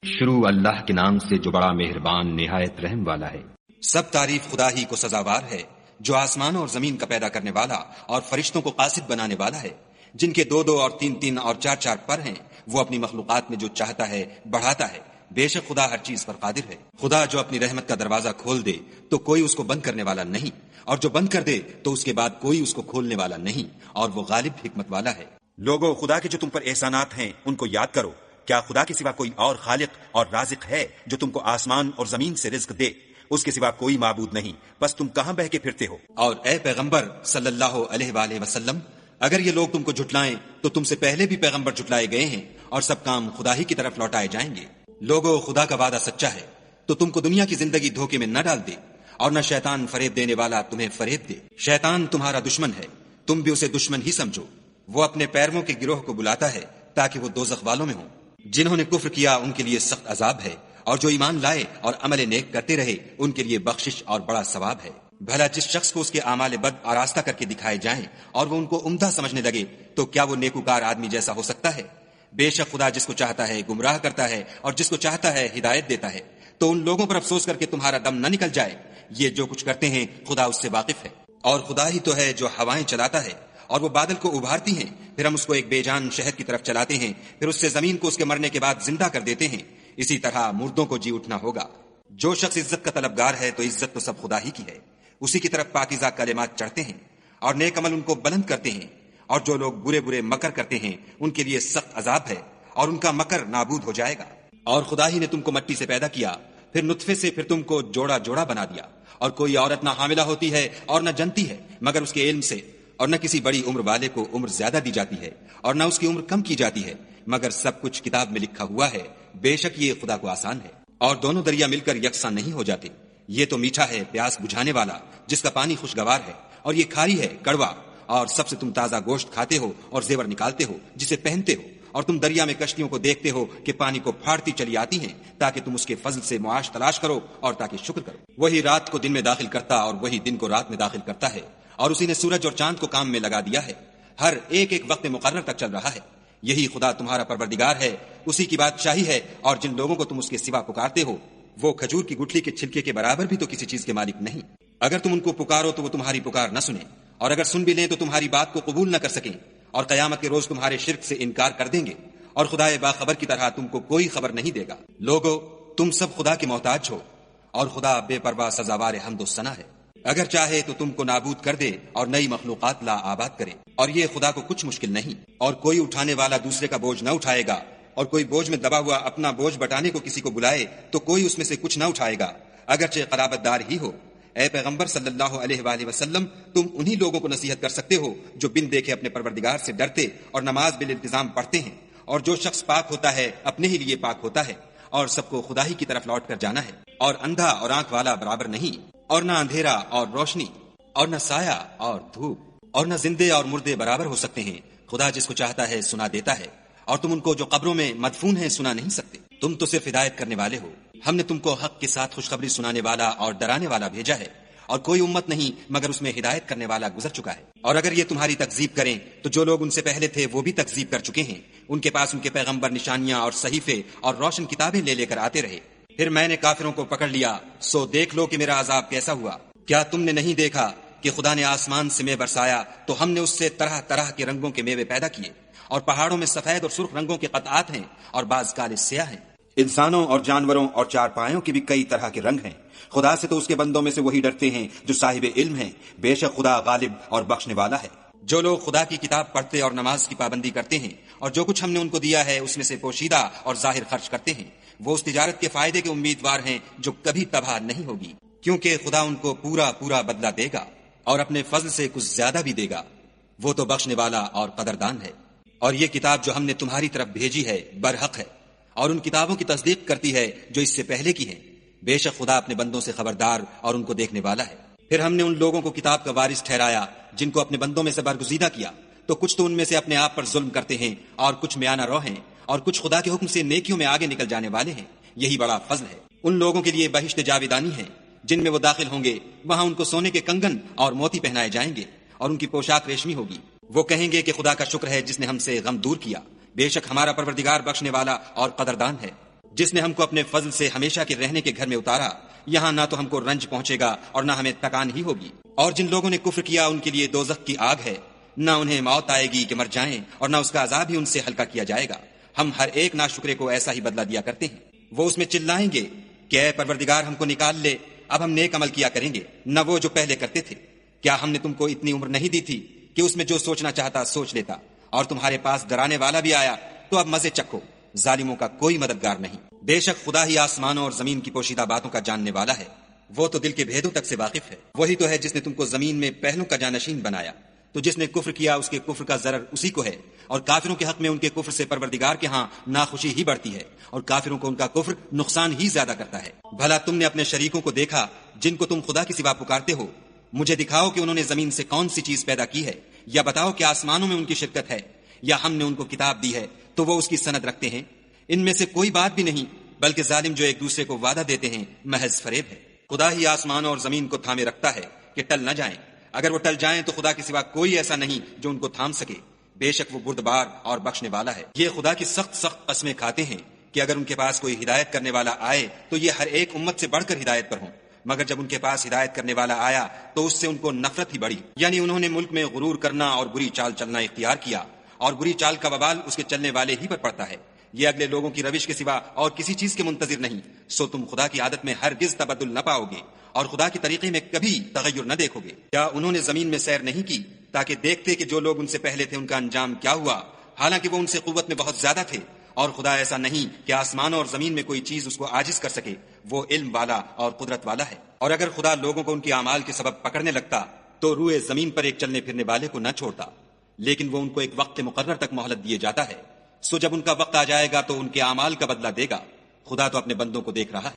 شروع اللہ کے نام سے جو بڑا مہربان نہایت رحم والا ہے۔ سب تعریف خدا ہی کو سزاوار ہے جو آسمانوں اور زمین کا پیدا کرنے والا اور فرشتوں کو قاصد بنانے والا ہے، جن کے 2 اور 3 اور 4 پر ہیں۔ وہ اپنی مخلوقات میں جو چاہتا ہے بڑھاتا ہے، بے شک خدا ہر چیز پر قادر ہے۔ خدا جو اپنی رحمت کا دروازہ کھول دے تو کوئی اس کو بند کرنے والا نہیں، اور جو بند کر دے تو اس کے بعد کوئی اس کو کھولنے والا نہیں، اور وہ غالب حکمت والا ہے۔ لوگو، خدا کے جو تم پر احسانات ہیں ان کو یاد کرو۔ کیا خدا کے سوا کوئی اور خالق اور رازق ہے جو تم کو آسمان اور زمین سے رزق دے؟ اس کے سوا کوئی معبود نہیں، بس تم کہاں بہ کے پھرتے ہو؟ اور اے پیغمبر صلی اللہ علیہ وآلہ وسلم، اگر یہ لوگ تم کو جھٹلائیں تو تم سے پہلے بھی پیغمبر جھٹلائے گئے ہیں، اور سب کام خدا ہی کی طرف لوٹائے جائیں گے۔ لوگو، خدا کا وعدہ سچا ہے، تو تم کو دنیا کی زندگی دھوکے میں نہ ڈال دے، اور نہ شیطان فریب دینے والا تمہیں فریب دے۔ شیطان تمہارا دشمن ہے، تم بھی اسے دشمن ہی سمجھو۔ وہ اپنے پیرووں کے گروہ کو بلاتا ہے تاکہ وہ دوزخ والوں میں ہوں۔ جنہوں نے کفر کیا ان کے لیے سخت عذاب ہے، اور جو ایمان لائے اور عمل نیک کرتے رہے ان کے لیے بخشش اور بڑا ثواب ہے۔ بھلا جس شخص کو اس کے اعمال بد آراستہ کر کے دکھائے جائیں اور وہ ان کو عمدہ سمجھنے لگے تو کیا وہ نیکوکار آدمی جیسا ہو سکتا ہے؟ بے شک خدا جس کو چاہتا ہے گمراہ کرتا ہے، اور جس کو چاہتا ہے ہدایت دیتا ہے۔ تو ان لوگوں پر افسوس کر کے تمہارا دم نہ نکل جائے، یہ جو کچھ کرتے ہیں خدا اس سے واقف ہے۔ اور خدا ہی تو ہے جو ہوائیں چلاتا ہے اور وہ بادل کو ابھارتی ہیں، پھر ہم اس کو ایک بے جان شہر کی طرف چلاتے ہیں، پھر اس سے زمین کو اس کے مرنے کے بعد زندہ کر دیتے ہیں۔ اسی طرح مردوں کو جی اٹھنا ہوگا۔ جو شخص عزت کا طلبگار ہے تو عزت تو سب خدا ہی کی ہے، اسی کی طرف پاکیزہ کلمات چڑھتے ہیں اور نیک عمل ان کو بلند کرتے ہیں۔ اور جو لوگ برے برے مکر کرتے ہیں ان کے لیے سخت عذاب ہے، اور ان کا مکر نابود ہو جائے گا۔ اور خدا ہی نے تم کو مٹی سے پیدا کیا، پھر نطفے سے، پھر تم کو جوڑا جوڑا بنا دیا۔ اور کوئی عورت نہ حاملہ ہوتی ہے اور نہ جنتی ہے مگر اس کے علم سے، اور نہ کسی بڑی عمر والے کو عمر زیادہ دی جاتی ہے اور نہ اس کی عمر کم کی جاتی ہے، مگر سب کچھ کتاب میں لکھا ہوا ہے۔ بے شک یہ خدا کو آسان ہے۔ اور دونوں دریا مل کر یکساں نہیں ہو جاتے۔ یہ تو میٹھا ہے پیاس بجھانے والا، جس کا پانی خوشگوار ہے، اور یہ کھاری ہے کڑوا۔ اور سب سے تم تازہ گوشت کھاتے ہو اور زیور نکالتے ہو جسے پہنتے ہو، اور تم دریا میں کشتیوں کو دیکھتے ہو کہ پانی کو پھاڑتی چلی آتی ہیں، تاکہ تم اس کے فضل سے معاش تلاش کرو اور تاکہ شکر کرو۔ وہی رات کو دن میں داخل کرتا اور وہی دن کو رات میں داخل کرتا ہے، اور اسی نے سورج اور چاند کو کام میں لگا دیا ہے، ہر ایک ایک وقت مقرر تک چل رہا ہے۔ یہی خدا تمہارا پروردگار ہے، اسی کی بادشاہی ہے، اور جن لوگوں کو تم اس کے سوا پکارتے ہو وہ کھجور کی گٹھلی کے چھلکے کے برابر بھی تو کسی چیز کے مالک نہیں۔ اگر تم ان کو پکارو تو وہ تمہاری پکار نہ سنیں، اور اگر سن بھی لیں تو تمہاری بات کو قبول نہ کر سکیں، اور قیامت کے روز تمہارے شرک سے انکار کر دیں گے، اور خدا باخبر کی طرح تم کو کوئی خبر نہیں دے گا۔ لوگو، تم سب خدا کے محتاج ہو، اور خدا بے پرواہ سزاوار حمد و ثنا ہے۔ اگر چاہے تو تم کو نابود کر دے اور نئی مخلوقات لا آباد کرے، اور یہ خدا کو کچھ مشکل نہیں۔ اور کوئی اٹھانے والا دوسرے کا بوجھ نہ اٹھائے گا، اور کوئی بوجھ میں دبا ہوا اپنا بوجھ بٹانے کو کسی کو بلائے تو کوئی اس میں سے کچھ نہ اٹھائے گا، اگرچہ قرابت دار ہی ہو۔ اے پیغمبر صلی اللہ علیہ وآلہ وسلم، تم انہی لوگوں کو نصیحت کر سکتے ہو جو بن دیکھے اپنے پروردگار سے ڈرتے اور نماز بالالتزام پڑھتے ہیں۔ اور جو شخص پاک ہوتا ہے اپنے ہی لیے پاک ہوتا ہے، اور سب کو خدا ہی کی طرف لوٹ کر جانا ہے۔ اور اندھا اور آنکھ والا برابر نہیں، اور نہ اندھیرا اور روشنی، اور نہ سایہ اور دھوپ، اور نہ زندے اور مردے برابر ہو سکتے ہیں۔ خدا جس کو چاہتا ہے سنا دیتا ہے، اور تم ان کو جو قبروں میں مدفون ہیں سنا نہیں سکتے۔ تم تو صرف ہدایت کرنے والے ہو۔ ہم نے تم کو حق کے ساتھ خوشخبری سنانے والا اور ڈرانے والا بھیجا ہے، اور کوئی امت نہیں مگر اس میں ہدایت کرنے والا گزر چکا ہے۔ اور اگر یہ تمہاری تکذیب کریں تو جو لوگ ان سے پہلے تھے وہ بھی تکذیب کر چکے ہیں۔ ان کے پاس ان کے پیغمبر نشانیاں اور صحیفے اور روشن کتابیں لے لے کر آتے رہے، پھر میں نے کافروں کو پکڑ لیا، سو دیکھ لو کہ میرا عذاب کیسا ہوا۔ کیا تم نے نہیں دیکھا کہ خدا نے آسمان سے مے برسایا تو ہم نے اس سے طرح طرح کے رنگوں کے میوے پیدا کیے، اور پہاڑوں میں سفید اور سرخ رنگوں کے قطعات ہیں اور بعض کالے سیاہ ہیں۔ انسانوں اور جانوروں اور چار پایوں کے بھی کئی طرح کے رنگ ہیں۔ خدا سے تو اس کے بندوں میں سے وہی ڈرتے ہیں جو صاحب علم ہیں، بے شک خدا غالب اور بخشنے والا ہے۔ جو لوگ خدا کی کتاب پڑھتے اور نماز کی پابندی کرتے ہیں، اور جو کچھ ہم نے ان کو دیا ہے اس میں سے پوشیدہ اور ظاہر خرچ کرتے ہیں، وہ اس تجارت کے فائدے کے امیدوار ہیں جو کبھی تباہ نہیں ہوگی، کیونکہ خدا ان کو پورا پورا بدلہ دے گا اور اپنے فضل سے کچھ زیادہ بھی دے گا۔ وہ تو بخشنے والا اور قدردان ہے۔ اور یہ کتاب جو ہم نے تمہاری طرف بھیجی ہے برحق ہے، اور ان کتابوں کی تصدیق کرتی ہے جو اس سے پہلے کی ہیں۔ بے شک خدا اپنے بندوں سے خبردار اور ان کو دیکھنے والا ہے۔ پھر ہم نے ان لوگوں کو کتاب کا وارث ٹھہرایا جن کو اپنے بندوں میں سے برگزیدہ کیا، تو کچھ تو ان میں سے اپنے آپ پر ظلم کرتے ہیں اور کچھ میانہ رو ہیں، اور کچھ خدا کے حکم سے نیکیوں میں آگے نکل جانے والے ہیں۔ یہی بڑا فضل ہے۔ ان لوگوں کے لیے بہشت جاویدانی ہے جن میں وہ داخل ہوں گے، وہاں ان کو سونے کے کنگن اور موتی پہنائے جائیں گے، اور ان کی پوشاک ریشمی ہوگی۔ وہ کہیں گے کہ خدا کا شکر ہے جس نے ہم سے غم دور کیا، بے شک ہمارا پروردگار بخشنے والا اور قدردان ہے۔ جس نے ہم کو اپنے فضل سے ہمیشہ کے رہنے کے گھر میں اتارا، یہاں نہ تو ہم کو رنج پہنچے گا اور نہ ہمیں تکان ہی ہوگی۔ اور جن لوگوں نے کفر کیا ان کے لیے دوزخ کی آگ ہے، نہ انہیں موت آئے گی کہ مر جائیں اور نہ اس کا عذاب ہی ان سے ہلکا کیا جائے گا۔ ہم ہر ایک ناشکرے کو ایسا ہی بدلہ دیا کرتے ہیں۔ وہ اس میں چلائیں گے کہ اے پروردگار ہم کو نکال لے، اب ہم نیک عمل کیا کریں گے، نہ وہ جو پہلے کرتے تھے۔ کیا ہم نے تم کو اتنی عمر نہیں دی تھی کہ اس میں جو سوچنا چاہتا سوچ لیتا، اور تمہارے پاس ڈرانے والا بھی آیا تو اب مزے چکھو، ظالموں کا کوئی مددگار نہیں۔ بے شک خدا ہی آسمانوں اور زمین کی پوشیدہ باتوں کا جاننے والا ہے، وہ تو دل کے بھیدوں تک سے واقف ہے۔ وہی تو ہے جس نے تم کو زمین میں پہلوں کا جانشین بنایا، تو جس نے کفر کیا اس کے کفر کا ضرر اسی کو ہے، اور کافروں کے حق میں ان کے کفر سے پروردگار کے ہاں ناخوشی ہی بڑھتی ہے، اور کافروں کو ان کا کفر نقصان ہی زیادہ کرتا ہے۔ بھلا تم نے اپنے شریکوں کو دیکھا جن کو تم خدا کے سوا پکارتے ہو؟ مجھے دکھاؤ کہ انہوں نے زمین سے کون سی چیز پیدا کی ہے، یا بتاؤ کہ آسمانوں میں ان کی شرکت ہے، یا ہم نے ان کو کتاب دی ہے تو وہ اس کی سند رکھتے ہیں۔ ان میں سے کوئی بات بھی نہیں، بلکہ ظالم جو ایک دوسرے کو وعدہ دیتے ہیں محض فریب ہے۔ خدا ہی آسمانوں اور زمین کو تھامے رکھتا ہے کہ ٹل نہ جائیں، اگر وہ ٹل جائیں تو خدا کے سوا کوئی ایسا نہیں جو ان کو تھام سکے، بے شک وہ بردبار اور بخشنے والا ہے۔ یہ خدا کی سخت سخت قسمیں کھاتے ہیں کہ اگر ان کے پاس کوئی ہدایت کرنے والا آئے تو یہ ہر ایک امت سے بڑھ کر ہدایت پر ہوں، مگر جب ان کے پاس ہدایت کرنے والا آیا تو اس سے ان کو نفرت ہی بڑھی، یعنی انہوں نے ملک میں غرور کرنا اور بری چال چلنا اختیار کیا، اور بری چال کا وبال اس کے چلنے والے ہی پر پڑتا ہے۔ یہ اگلے لوگوں کی روش کے سوا اور کسی چیز کے منتظر نہیں، سو تم خدا کی عادت میں ہرگز تبدل نہ پاؤ گے اور خدا کے طریقے میں کبھی تغیر نہ دیکھو گے۔ کیا انہوں نے زمین میں سیر نہیں کی تاکہ دیکھتے کہ جو لوگ ان سے پہلے تھے ان کا انجام کیا ہوا، حالانکہ وہ ان سے قوت میں بہت زیادہ تھے؟ اور خدا ایسا نہیں کہ آسمانوں اور زمین میں کوئی چیز اس کو عاجز کر سکے، وہ علم والا اور قدرت والا ہے۔ اور اگر خدا لوگوں کو ان کے اعمال کے سبب پکڑنے لگتا تو روئے زمین پر ایک چلنے پھرنے والے کو نہ چھوڑتا، لیکن وہ ان کو ایک وقت مقرر تک مہلت دیے جاتا ہے، سو جب ان کا وقت آ جائے گا تو ان کے اعمال کا بدلہ دے گا۔ خدا تو اپنے بندوں کو دیکھ رہا ہے۔